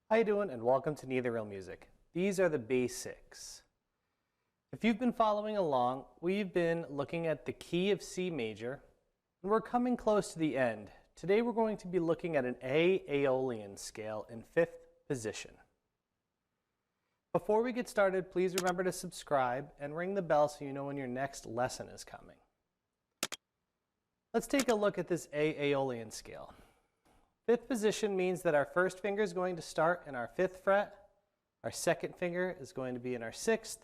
How you doing, and welcome to Neither Real Music. These are the Bass-ics. If you've been following along, we've been looking at the key of C major, and we're coming close to the end. Today we're going to be looking at an A Aeolian scale in 5th position. Before we get started, please remember to subscribe and ring the bell so you know when your next lesson is coming. Let's take a look at this A Aeolian scale. 5th position means that our first finger is going to start in our 5th fret, our second finger is going to be in our 6th,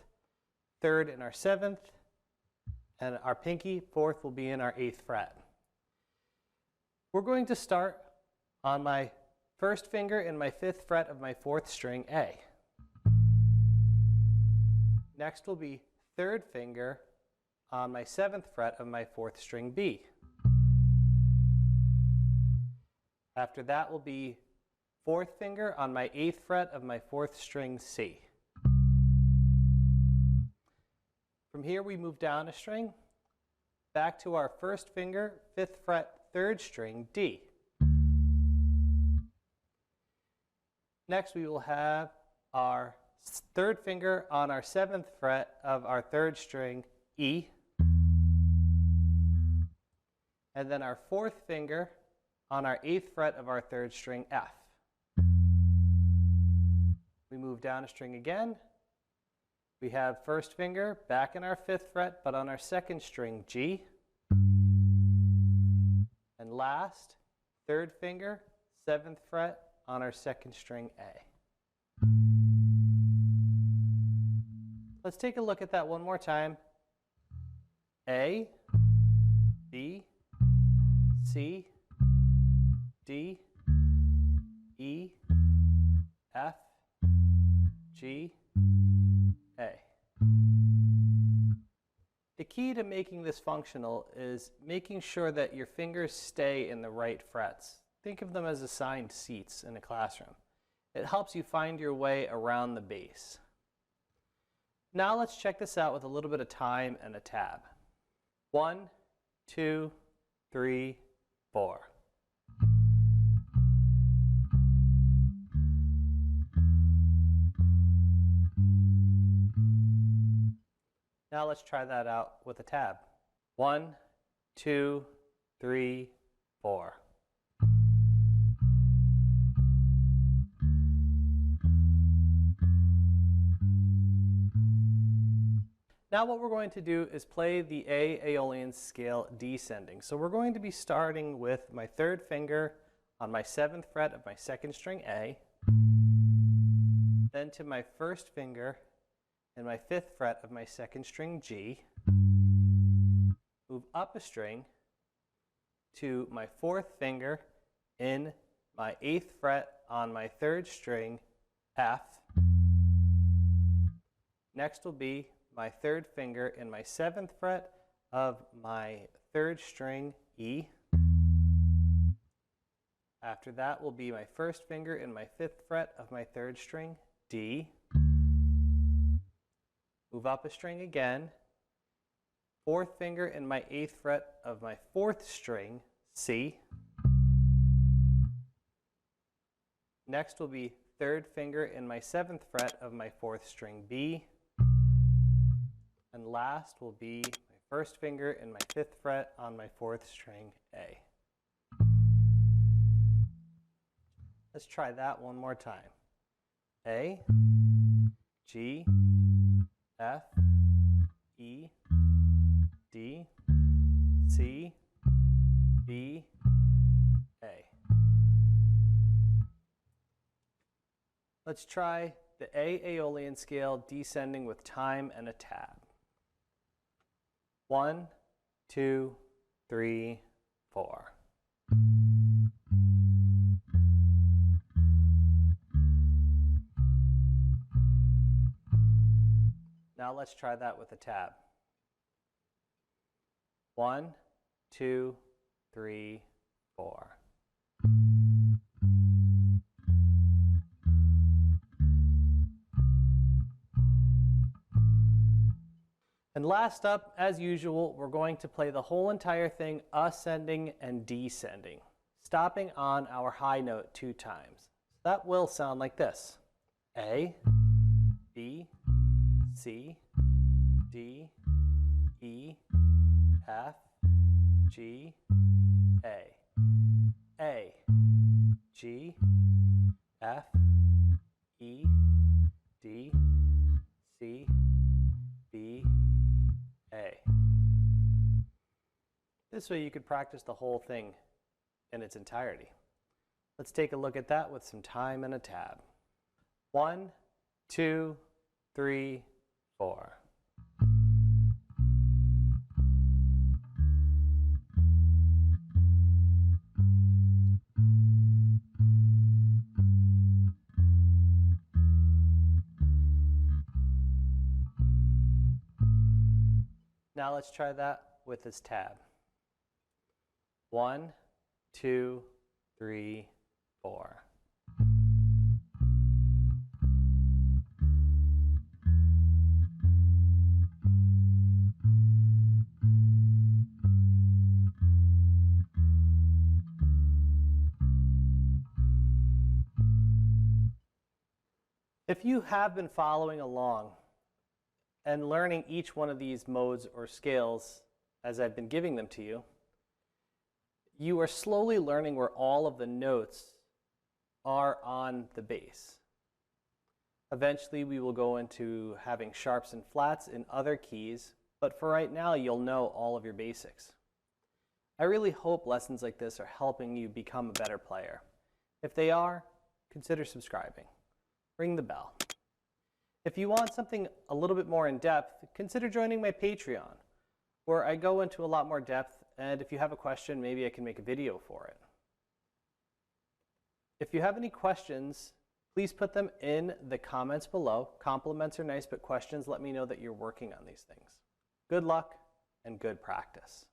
third in our 7th, and our pinky, 4th, will be in our 8th fret. We're going to start on my first finger in my 5th fret of my 4th string A. Next will be 3rd finger on my 7th fret of my 4th string B. After that will be 4th finger on my 8th fret of my 4th string C. From here we move down a string, back to our first finger, 5th fret, 3rd string D. Next we will have our 3rd finger on our 7th fret of our 3rd string E. And then our 4th finger on our 8th fret of our 3rd string F. We move down a string again. We have first finger back in our 5th fret, but on our 2nd string G. And last, 3rd finger, 7th fret on our 2nd string A. Let's take a look at that one more time. A, B, C, D, E, F, G, A. The key to making this functional is making sure that your fingers stay in the right frets. Think of them as assigned seats in a classroom. It helps you find your way around the bass. Now let's check this out with a little bit of time and a tab. 1, 2, 3, 4. Now let's try that out with a tab. 1, 2, 3, 4. Now what we're going to do is play the A Aeolian scale descending. So we're going to be starting with my 3rd finger on my 7th fret of my 2nd string A, then to my 1st finger and my 5th fret of my 2nd string G, move up a string to my 4th finger in my 8th fret on my 3rd string F. Next will be my 3rd finger in my 7th fret of my 3rd string E. After that will be my 1st finger in my 5th fret of my 3rd string D. Move up a string again, 4th finger in my 8th fret of my 4th string C. Next will be 3rd finger in my 7th fret of my 4th string B. And last will be my 1st finger in my 5th fret on my 4th string A. Let's try that one more time. A, G, F, E, D, C, B, A. Let's try the A Aeolian scale descending with time and a tab. 1, 2, 3, 4. Now let's try that with a tab. 1, 2, 3, 4. And last up, as usual, we're going to play the whole entire thing ascending and descending, stopping on our high note 2 times. that will sound like this. A, B, C, D, E, F, G, A. A, G, F, E, D, C, B, A. This way you could practice the whole thing in its entirety. Let's take a look at that with some time and a tab. 1, 2, 3, 4. Now let's try that with this tab. 1, 2, 3, 4. If you have been following along and learning each one of these modes or scales as I've been giving them to you, you are slowly learning where all of the notes are on the bass. Eventually we will go into having sharps and flats in other keys, but for right now you'll know all of your basics. I really hope lessons like this are helping you become a better player. If they are, consider subscribing. Ring the bell. If you want something a little bit more in depth, consider joining my Patreon, where I go into a lot more depth, and if you have a question, maybe I can make a video for it. If you have any questions, please put them in the comments below. Compliments are nice, but questions let me know that you're working on these things. Good luck and good practice.